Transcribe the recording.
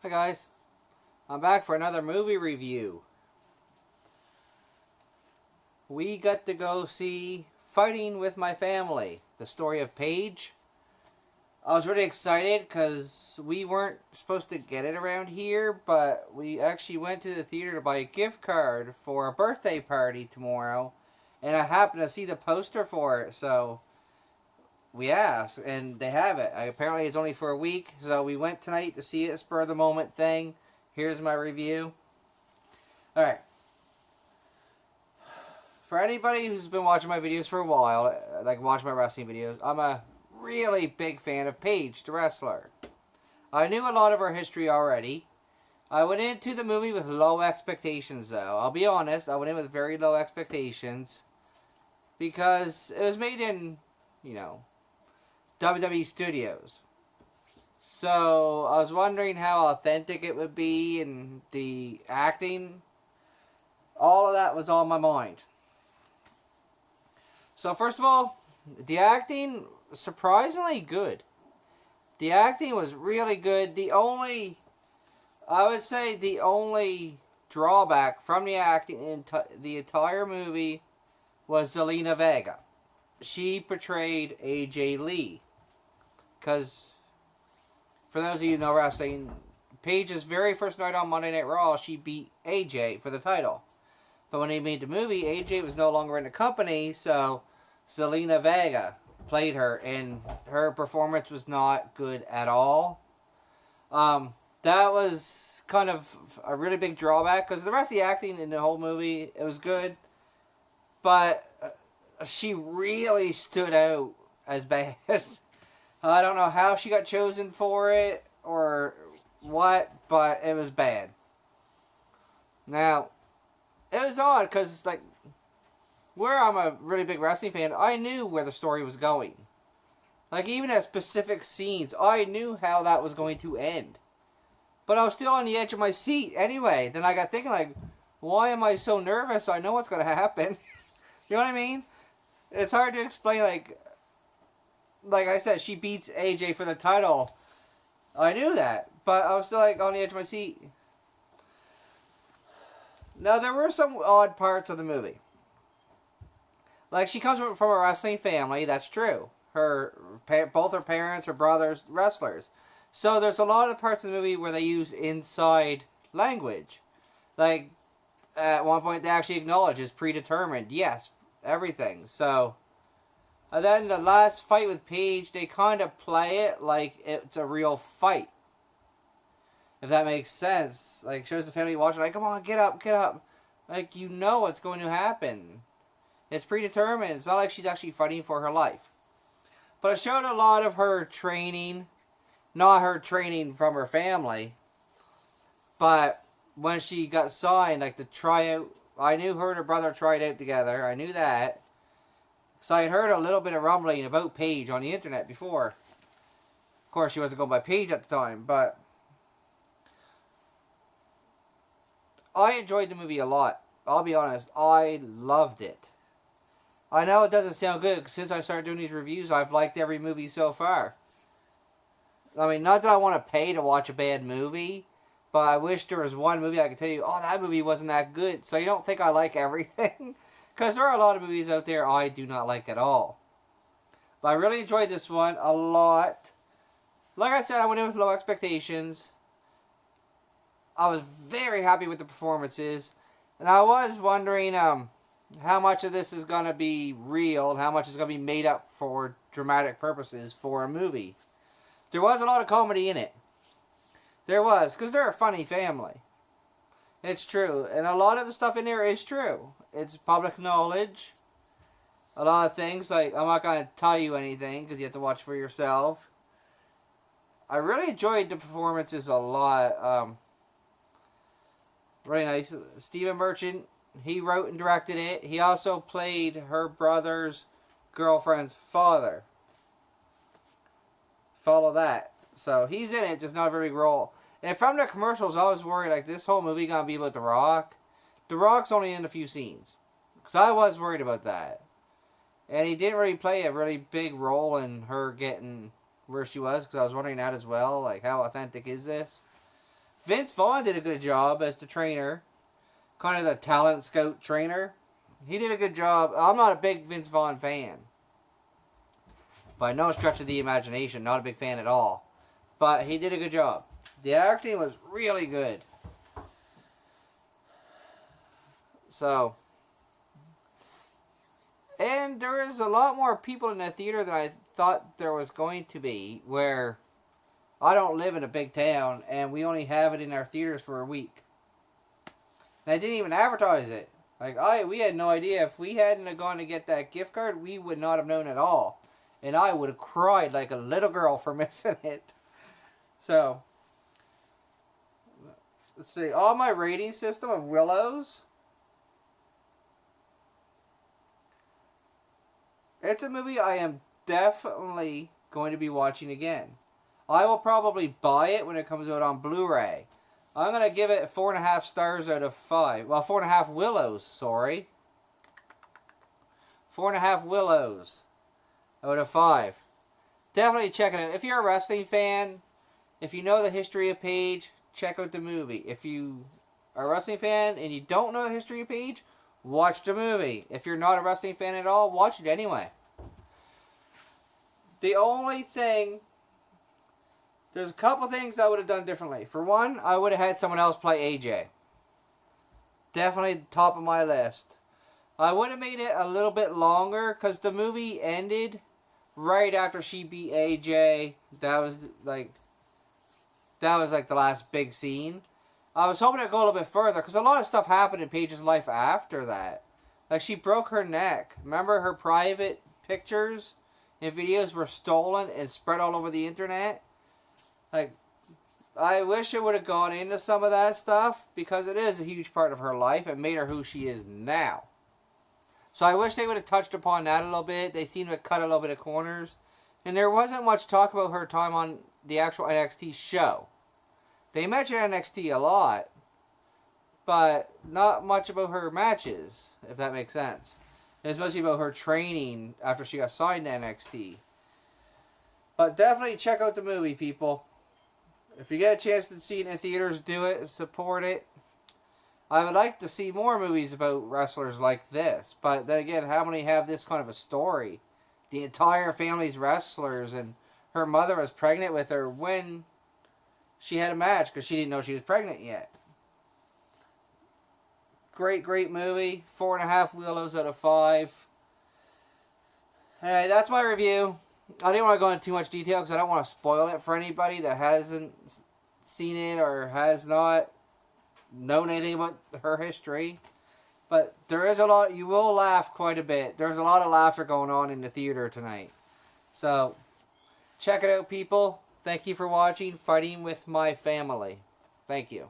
Hi guys, I'm back for another movie review. We got to go see Fighting with My Family, the story of Paige. I was really excited because we weren't supposed to get it around here, but we actually went to the theater to buy a gift card for a birthday party tomorrow, and I happened to see the poster for it, so we asked, and they have it. Apparently, it's only for a week, so we went tonight to see it, spur of the moment thing. Here's my review. Alright, for anybody who's been watching my videos for a while, like watching my wrestling videos, I'm a really big fan of Paige, the wrestler. I knew a lot of her history already. I went into the movie with low expectations, though. I'll be honest, I went in with very low expectations because it was made in, you know, WWE Studios. So I was wondering how authentic it would be and the acting. All of that was on my mind. So first of all, the acting surprisingly good. The acting was really good. I would say, the only drawback from the acting in the entire movie was Zelina Vega. She portrayed AJ Lee. Because for those of you who know wrestling, Paige's very first night on Monday Night Raw, she beat AJ for the title. But when they made the movie, AJ was no longer in the company, so Zelina Vega played her, and her performance was not good at all. That was kind of a really big drawback because the rest of the acting in the whole movie, it was good, but she really stood out as bad. I don't know how she got chosen for it or what, but it was bad. Now, it was odd because, like, where I'm a really big wrestling fan, I knew where the story was going. Like, even at specific scenes, I knew how that was going to end. But I was still on the edge of my seat anyway. Then I got thinking, like, why am I so nervous? I know what's going to happen. You know what I mean? It's hard to explain, like I said, she beats AJ for the title. I knew that, but I was still, like, on the edge of my seat. Now, there were some odd parts of the movie. Like, she comes from a wrestling family, that's true. Both her parents, her brothers, wrestlers. So there's a lot of parts of the movie where they use inside language. Like, at one point they actually acknowledge it's predetermined. Yes, everything. So, and then the last fight with Paige, they kind of play it like it's a real fight. If that makes sense. Like, shows the family watching, like, come on, get up, get up. Like, you know what's going to happen. It's predetermined. It's not like she's actually fighting for her life. But it showed a lot of her training. Not her training from her family. But when she got signed, like the tryout, I knew her and her brother tried out together. I knew that. So I had heard a little bit of rumbling about Paige on the internet before. Of course, she wasn't going by Paige at the time, but I enjoyed the movie a lot. I'll be honest, I loved it. I know it doesn't sound good. Since I started doing these reviews, I've liked every movie so far. I mean, not that I want to pay to watch a bad movie, but I wish there was one movie I could tell you, oh, that movie wasn't that good. So you don't think I like everything? Because there are a lot of movies out there I do not like at all. But I really enjoyed this one a lot. Like I said, I went in with low expectations. I was very happy with the performances. And I was wondering how much of this is going to be real, how much is going to be made up for dramatic purposes for a movie. There was a lot of comedy in it. There was, because they're a funny family. It's true. And a lot of the stuff in there is true. It's public knowledge. A lot of things, like, I'm not going to tell you anything, because you have to watch for yourself. I really enjoyed the performances a lot. Really nice. Stephen Merchant, he wrote and directed it. He also played her brother's girlfriend's father. Follow that. So he's in it, just not a very big role. And from the commercials, I was worried, like, this whole movie gonna be about The Rock. The Rock's only in a few scenes. Because I was worried about that. And he didn't really play a really big role in her getting where she was, because I was wondering that as well. Like, how authentic is this? Vince Vaughn did a good job as the trainer, kind of the talent scout trainer. He did a good job. I'm not a big Vince Vaughn fan, by no stretch of the imagination. Not a big fan at all, but he did a good job. The acting was really good. So, and there is a lot more people in the theater than I thought there was going to be, where I don't live in a big town and we only have it in our theaters for a week. And I didn't even advertise it. Like, we had no idea. If we hadn't have gone to get that gift card, we would not have known at all. And I would have cried like a little girl for missing it. So, let's see. On my rating system of Willows, it's a movie I am definitely going to be watching again. I will probably buy it when it comes out on Blu-ray. I'm going to give it 4.5 stars out of 5. Well, 4.5 Willows, sorry. 4.5 Willows out of 5. Definitely check it out. If you're a wrestling fan, if you know the history of Paige, check out the movie. If you are a wrestling fan and you don't know the history of Paige, watch the movie. If you're not a wrestling fan at all, watch it anyway. The only thing... There's a couple things I would have done differently. For one, I would have had someone else play AJ. Definitely top of my list. I would have made it a little bit longer because the movie ended right after she beat AJ. That was like the last big scene. I was hoping to go a little bit further because a lot of stuff happened in Paige's life after that. Like, she broke her neck. Remember, her private pictures and videos were stolen and spread all over the internet? Like, I wish it would have gone into some of that stuff because it is a huge part of her life and made her who she is now. So I wish they would have touched upon that a little bit. They seem to cut a little bit of corners. And there wasn't much talk about her time on the actual NXT show. They mentioned NXT a lot, but not much about her matches, if that makes sense. It was mostly about her training after she got signed to NXT. But definitely check out the movie, people. If you get a chance to see it in theaters, do it. Support it. I would like to see more movies about wrestlers like this. But then again, how many have this kind of a story? The entire family's wrestlers, and her mother was pregnant with her when she had a match because she didn't know she was pregnant yet. Great, great movie. 4.5 Willows out of 5. Alright, that's my review. I didn't want to go into too much detail because I don't want to spoil it for anybody that hasn't seen it or has not known anything about her history. But there is a lot, you will laugh quite a bit. There's a lot of laughter going on in the theater tonight. So, check it out, people. Thank you for watching Fighting with My Family. Thank you.